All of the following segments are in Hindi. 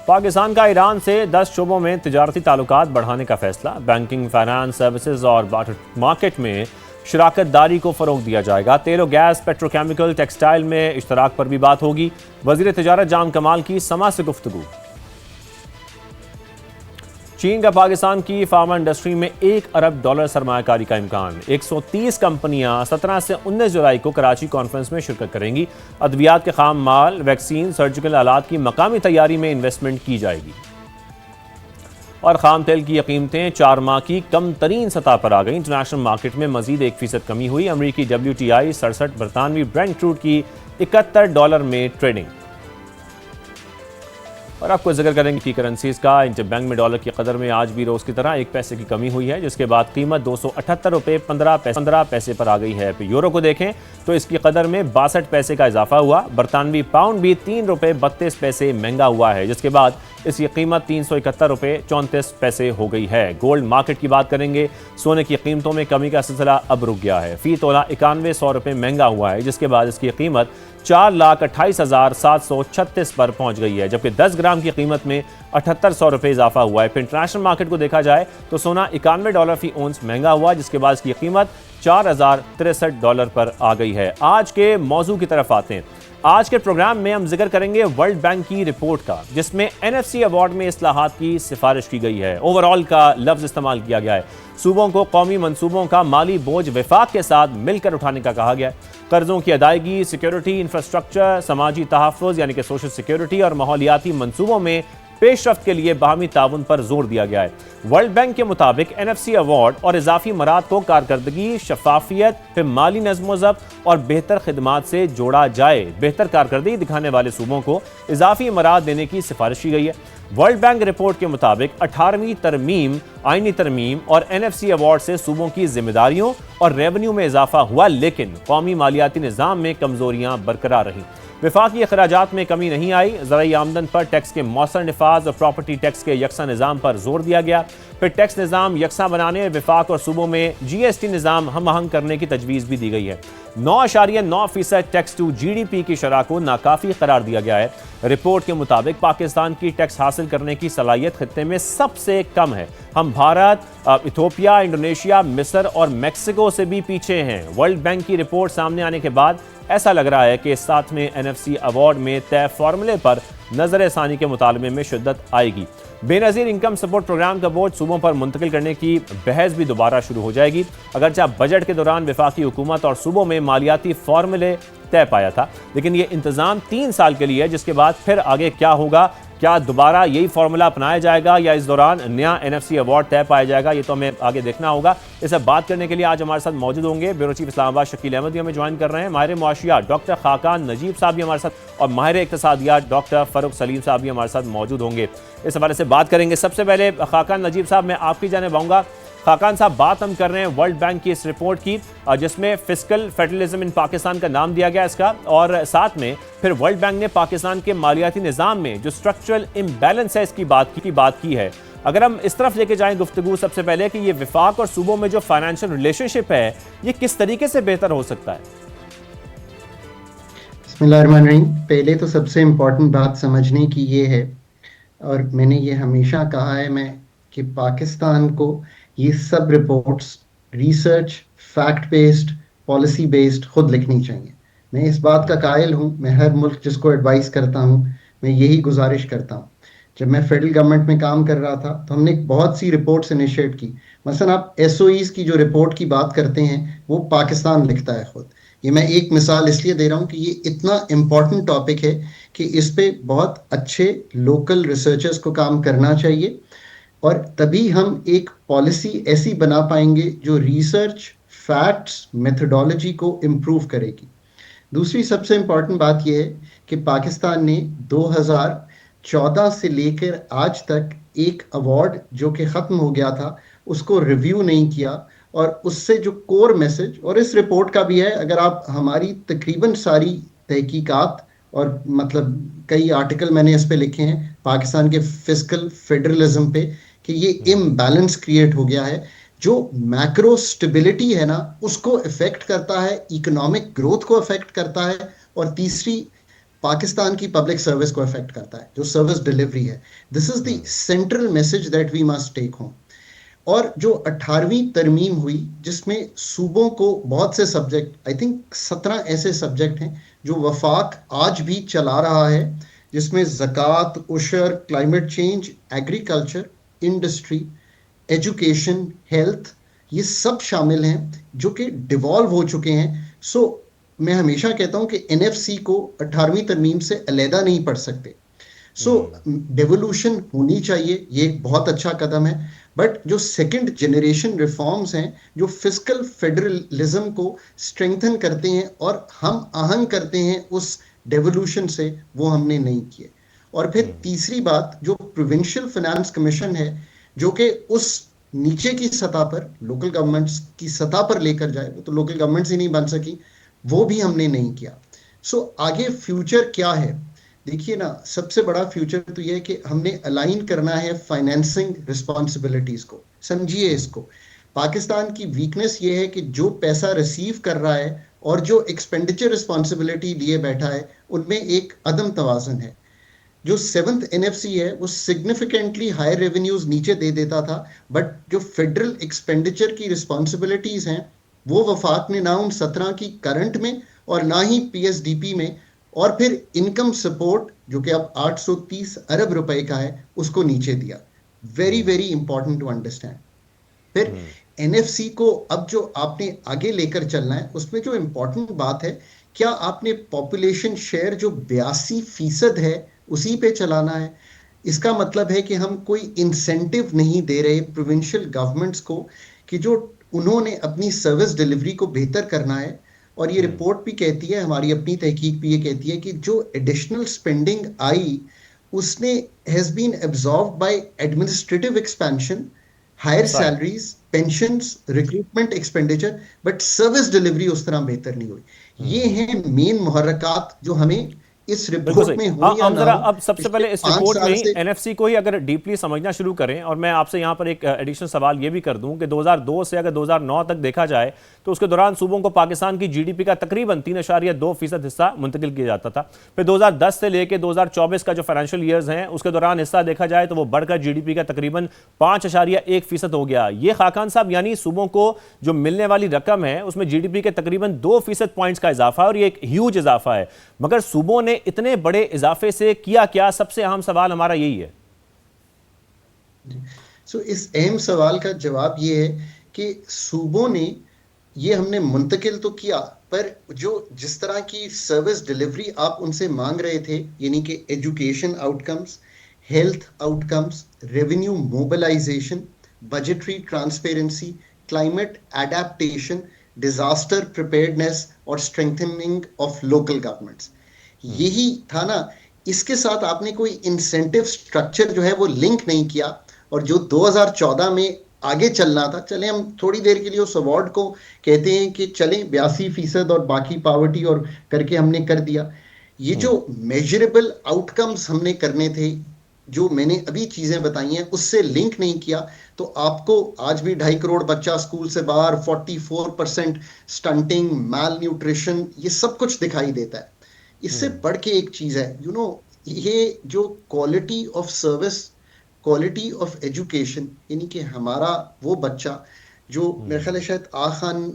पाकिस्तान का ईरान से 10 शोबों में तिजारती ताल्लुकात बढ़ाने का फैसला। बैंकिंग, फाइनेंस सर्विसेज और मार्केट में शराकत दारी को फ़रोग दिया जाएगा। तेल और गैस, पेट्रोकेमिकल, टेक्सटाइल में इश्तराक पर भी बात होगी। वज़ीर तिजारत जाम कमाल की समा से गुफ्तगू। चीन का पाकिस्तान की फार्मा इंडस्ट्री में $1 अरब सरमायाकारी का इम्कान। 130 कंपनियां 17 से 19 जुलाई को कराची कॉन्फ्रेंस में शिरकत करेंगी। अद्वियात के खाम माल, वैक्सीन, सर्जिकल आलात की मकामी तैयारी में इन्वेस्टमेंट की जाएगी। और खाम तेल की कीमतें 4 माह की कम तरीन सतह पर आ गई। इंटरनेशनल मार्केट में मजीद 1% कमी हुई। अमरीकी WTI 67, बरतानवी ब्रेंट क्रूड की $71 में ट्रेडिंग। और आपको जिक्र करेंगे की करेंसीज का। इंटरबैंक में डॉलर की कदर में आज भी रोज़ की तरह 1 पैसे की कमी हुई है, जिसके बाद कीमत 278 रुपये 15 पैसे पर आ गई है। यूरो को देखें तो इसकी कदर में 62 पैसे का इजाफा हुआ। बरतानवी पाउंड भी 3 रुपये 32 पैसे महंगा हुआ है, जिसके बाद इसकी कीमत 371 रुपये 34 पैसे हो गई है। गोल्ड मार्केट की बात करेंगे। सोने की कीमतों में कमी का सिलसिला अब रुक गया है। फी तोला 9100 रुपये महंगा हुआ है, जिसके बाद इसकी कीमत 4,28,736 पर पहुंच गई है, जबकि 10 ग्राम की कीमत में 7800 रुपये इजाफा हुआ है। इंटरनेशनल मार्केट को देखा जाए तो सोना $91 फी ओंस महंगा हुआ, जिसके बाद इसकी कीमत $4063 पर आ गई है। आज के मौजू की तरफ आते हैं। आज के प्रोग्राम में हम जिक्र करेंगे वर्ल्ड बैंक की रिपोर्ट का, जिसमें NFC अवार्ड में इस्लाहात की सिफारिश की गई है। ओवरऑल का लफ्ज इस्तेमाल किया गया है। सूबों को कौमी मंसूबों का माली बोझ विफाक के साथ मिलकर उठाने का कहा गया है। कर्जों की अदायगी, सिक्योरिटी, इंफ्रास्ट्रक्चर, समाजी तहफ़्फ़ुज़ यानी कि सोशल सिक्योरिटी और माहौलियाती मंसूबों में पेशरफ्त के लिए बाहमी ताउन पर जोर दिया गया है। वर्ल्ड बैंक के मुताबिक NFC अवार्ड और इजाफी मराद को कारकर्दगी, शफाफियत, फिर माली नज़्म-ओ-ज़ब्त और बेहतर खिदमात से जोड़ा जाए। बेहतर कारकर्दगी दिखाने वाले सूबों को इजाफी मराद देने की सिफारिश की गई है। वर्ल्ड बैंक रिपोर्ट के मुताबिक 18वीं तरमीम, आईनी तरमीम और NFC अवार्ड से सूबों की जिम्मेदारियों और रेवेन्यू में इजाफा हुआ, लेकिन कौमी मालियाती निज़ाम में कमजोरियां बरकरार रहीं। विफाकी अखराजात में कमी नहीं आई। ज़राई आमदन पर टैक्स के मौसर नफाज और प्रॉपर्टी टैक्स के यकसा निज़ाम पर जोर दिया गया। फिर टैक्स निज़ाम यकसा बनाने, विफाक और सूबों में GST निज़ाम हम आहंग करने की तजवीज़ भी दी गई है। 9.9% टैक्स टू GDP की शरह को नाकाफ़ी करार दिया गया है। रिपोर्ट के मुताबिक पाकिस्तान की टैक्स हासिल करने की सलाहियत खित्ते में सबसे कम है। हम भारत, इथोपिया, इंडोनेशिया, मिस्र और मैक्सिको से भी पीछे हैं। वर्ल्ड बैंक की रिपोर्ट सामने आने के बाद ऐसा लग रहा है कि इस 7वें NFC अवार्ड में तय फार्मूले पर नजर सानी के मुतालबे में शिद्दत आएगी। बेनज़ीर इनकम सपोर्ट प्रोग्राम का बोझ सूबों पर मुंतकिल करने की बहस भी दोबारा शुरू हो जाएगी। अगरचे बजट के दौरान वफाकी हुकूमत और सूबों में मालियाती फार्मूले तय पाया था, लेकिन ये इंतज़ाम 3 साल के लिए है, जिसके बाद फिर आगे क्या होगा, क्या दोबारा यही फार्मूला अपनाया जाएगा या इस दौरान नया NFC अवार्ड तय पाया जाएगा, ये तो हमें आगे देखना होगा। इस सब बात करने के लिए आज हमारे साथ मौजूद होंगे ब्यूरो चीफ इस्लामाबाद शकील अहमद भी हमें ज्वाइन कर रहे हैं। माहिर मुआशियात डॉक्टर खाकान नजीब साहब भी हमारे साथ, और माहिर इक्तिसादियात डॉक्टर फ़ारूक सलीम साहब भी हमारे साथ मौजूद होंगे। इस हवाले से बात करेंगे। सबसे पहले खाकान नजीब साहब, मैं आपकी जानिब आऊँगा। खाकान साहब, बात हम कर रहे हैं वर्ल्ड बैंक की इस रिपोर्ट की, जिसमें फिस्कल फेडरलिज्म इन पाकिस्तान का नाम दिया गया इसका, और साथ में फिर वर्ल्ड बैंक ने पाकिस्तान के मालियाती निज़ाम में जो स्ट्रक्चरल इम्बैलेंस है इसकी बात की है। अगर हम इस तरफ लेके जाएं गुफ्तगू, सबसे पहले कि ये विफाक और सूबों में जो फाइनेंशियल रिलेशनशिप है ये किस तरीके से बेहतर हो सकता है? बिस्मिल्लाहिर्रहमानिर्रहीम। पहले तो सबसे इम्पोर्टेंट बात समझने की ये है, और मैंने ये हमेशा कहा है कि पाकिस्तान को ये सब reports research, fact based, policy based खुद लिखनी चाहिए। मैं इस बात का कायल हूँ। मैं हर मुल्क जिसको एडवाइस करता हूँ, मैं यही गुजारिश करता हूँ। जब मैं फेडरल गवर्नमेंट में काम कर रहा था तो हमने बहुत सी रिपोर्ट्स इनिशिएट की। मसलन आप SOEs की जो रिपोर्ट की बात करते हैं वो पाकिस्तान लिखता है खुद। ये मैं एक मिसाल इसलिए दे रहा हूँ कि ये इतना इम्पोर्टेंट टॉपिक है कि इस पे बहुत अच्छे लोकल रिसर्चर्स को काम करना चाहिए, और तभी हम एक पॉलिसी ऐसी बना पाएंगे जो रिसर्च, फैक्ट्स, मेथोडोलॉजी को इम्प्रूव करेगी। दूसरी सबसे इम्पोर्टेंट बात यह है कि पाकिस्तान ने 2014 से लेकर आज तक एक अवार्ड जो कि ख़त्म हो गया था उसको रिव्यू नहीं किया, और उससे जो कोर मैसेज, और इस रिपोर्ट का भी है, अगर आप हमारी तकरीबन सारी तहकीकात और मतलब कई आर्टिकल मैंने इस पे लिखे हैं पाकिस्तान के फिस्कल फेडरलिज्म पे, कि ये इम्बैलेंस क्रिएट हो गया है जो मैक्रो स्टेबिलिटी है ना उसको इफेक्ट करता है, इकोनॉमिक ग्रोथ को इफेक्ट करता है, और तीसरी पाकिस्तान की पब्लिक सर्विस को अफेक्ट करता है, जो सर्विस डिलीवरी है। This is the central message that we must take home. और जो 18वीं तरमीम हुई, जिसमें सूबों को बहुत से सब्जेक्ट, आई थिंक 17 ऐसे सब्जेक्ट हैं जो वफाक आज भी चला रहा है, जिसमें ज़कात, उशर, climate change, agriculture, industry, education, health, ये सब शामिल हैं जो कि डिवॉल्व हो चुके हैं। सो मैं हमेशा कहता हूं कि एनएफसी को 18वीं तरमीम से अलहदा नहीं पढ़ सकते। सो डेवोल्यूशन होनी चाहिए, ये एक बहुत अच्छा कदम है। बट जो सेकंड जनरेशन रिफॉर्म्स हैं, जो फिस्कल फेडरलिज्म को स्ट्रेंथन करते हैं और हम आहंग करते हैं उस डेवोल्यूशन से, वो हमने नहीं किए। और फिर तीसरी बात, जो प्रोविंशियल फाइनेंस कमीशन है, जो कि उस नीचे की सतह पर, लोकल गवर्नमेंट्स की सतह पर लेकर जाए, वो तो लोकल गवर्नमेंट्स ही नहीं बन सकी, वो भी हमने नहीं किया। सो आगे फ्यूचर क्या है? देखिए ना, सबसे बड़ा फ्यूचर तो ये है कि हमने अलाइन करना है फाइनेंसिंग रिस्पॉन्सिबिलिटीज को। समझिए इसको, पाकिस्तान की वीकनेस ये है कि जो पैसा रिसीव कर रहा है और जो एक्सपेंडिचर रिस्पॉन्सिबिलिटी लिए बैठा है, उनमें एक अदम तवाज़ुन है। जो सेवंथ एनएफसी है, वो सिग्निफिकेंटली हायर रेवेन्यूज नीचे दे देता था, बट जो फेडरल एक्सपेंडिचर की रिस्पॉन्सिबिलिटीज हैं, वो वफाक ने ना उन 17 की करंट में और ना ही पीएसडीपी में, और फिर इनकम सपोर्ट जो कि अब 830 अरब रुपए का है, उसको नीचे दिया। Very very important to understand. फिर एनएफसी को अब जो आपने आगे लेकर चलना है, उसमें जो इंपॉर्टेंट बात है, क्या आपने पॉपुलेशन शेयर जो 82% है उसी पे चलाना है? इसका मतलब है कि हम कोई इंसेंटिव नहीं दे रहे प्रोविंशियल गवर्नमेंट्स को कि जो उन्होंने अपनी सर्विस डिलीवरी को बेहतर करना है। और ये रिपोर्ट भी कहती है, हमारी अपनी तहकीक भी ये कहती है कि जो एडिशनल स्पेंडिंग आई, उसने has been absorb by administrative expansion, higher salaries, pensions, recruitment expenditure, but service delivery उस तरह बेहतर नहीं हुई। ये हैं मेन मुहर्रकात जो हमें इस बिल्कुल रिपोर्ट में सही। हो या हम ना जरा हो, अब सबसे पिछले पहले इस 5 रिपोर्ट में साल ही से। एनएफसी को ही अगर डीपली समझना शुरू करें, और मैं आपसे यहां पर एक एडिशनल सवाल ये भी कर दूं कि 2002 से अगर 2009 तक देखा जाए तो उसके दौरान सूबों को पाकिस्तान की जीडीपी का तकरीबन 3.2% हिस्सा मुंतकिल किया जाता था। फिर 2010 से लेकर 2024 का जो फाइनेंशियल ईयर्स हैं, उसके दौरान हिस्सा देखा जाए तो वो बढ़कर जीडीपी का तकरीबन 5.1% हो गया। ये खाकान साहब, यानी सूबों को जो मिलने वाली रकम है उसमें जीडीपी के तकरीबन 2% पॉइंट्स का इजाफा है, और ये एक ह्यूज इजाफा है। मगर सूबों ने इतने बड़े इजाफे से किया क्या? सबसे अहम सवाल हमारा यही है। सो इस अहम सवाल का जवाब ये है कि सूबों ने, ये हमने मुंतकिल तो किया, पर जो जिस तरह की सर्विस डिलीवरी आप उनसे मांग रहे थे, यानी कि education outcomes, health outcomes, revenue mobilisation, budgetary transparency, climate adaptation, disaster preparedness और स्ट्रेंथनिंग ऑफ लोकल गवर्नमेंट्स, यही था ना। इसके साथ आपने कोई इंसेंटिव स्ट्रक्चर जो है वो लिंक नहीं किया। और जो 2014 में आगे चलना था, चले हम थोड़ी देर के लिए उस अवार्ड को कहते हैं कि चले 82% और बाकी पावर्टी और करके हमने कर दिया। ये जो मेजरेबल आउटकम्स हमने करने थे, जो मैंने अभी चीजें बताई हैं, उससे लिंक नहीं किया, तो आपको आज भी 2.5 करोड़ बच्चा स्कूल से बाहर, 44% स्टंटिंग, माल न्यूट्रिशन, ये सब कुछ दिखाई देता है। इससे बढ़ के एक चीज है, ये जो quality of service, quality of education, यानी कि हमारा वो बच्चा जो, मेरे ख्याल है शायद आ खान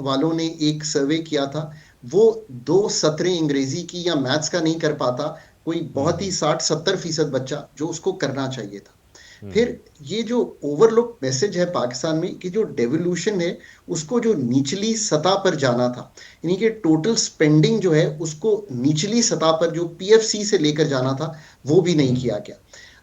वालों ने एक सर्वे किया था, वो 2 सत्रें अंग्रेजी की या मैथ्स का नहीं कर पाता, कोई बहुत ही 60-70% बच्चा जो उसको करना चाहिए था। फिर ये जो ओवरलुक मैसेज है पाकिस्तान में कि जो डेवोल्यूशन है, उसको जो निचली सतह पर जाना था, यानी कि टोटल स्पेंडिंग जो है उसको निचली सतह पर जो पीएफसी से लेकर जाना था, वो भी नहीं किया गया।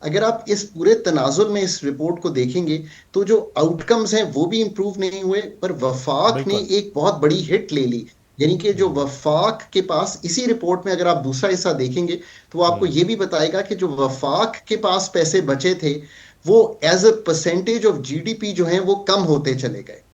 अगर आप इस पूरे तनाजुर में इस रिपोर्ट को देखेंगे तो जो आउटकम्स हैं वो भी इंप्रूव नहीं हुए, पर वफाक ने एक बहुत बड़ी हिट ले ली। यानी कि जो वफाक के पास, इसी रिपोर्ट में अगर आप दूसरा हिस्सा देखेंगे तो वो आपको ये भी बताएगा कि जो वफाक के पास पैसे बचे थे, वो as a percentage of GDP जो है वो कम होते चले गए।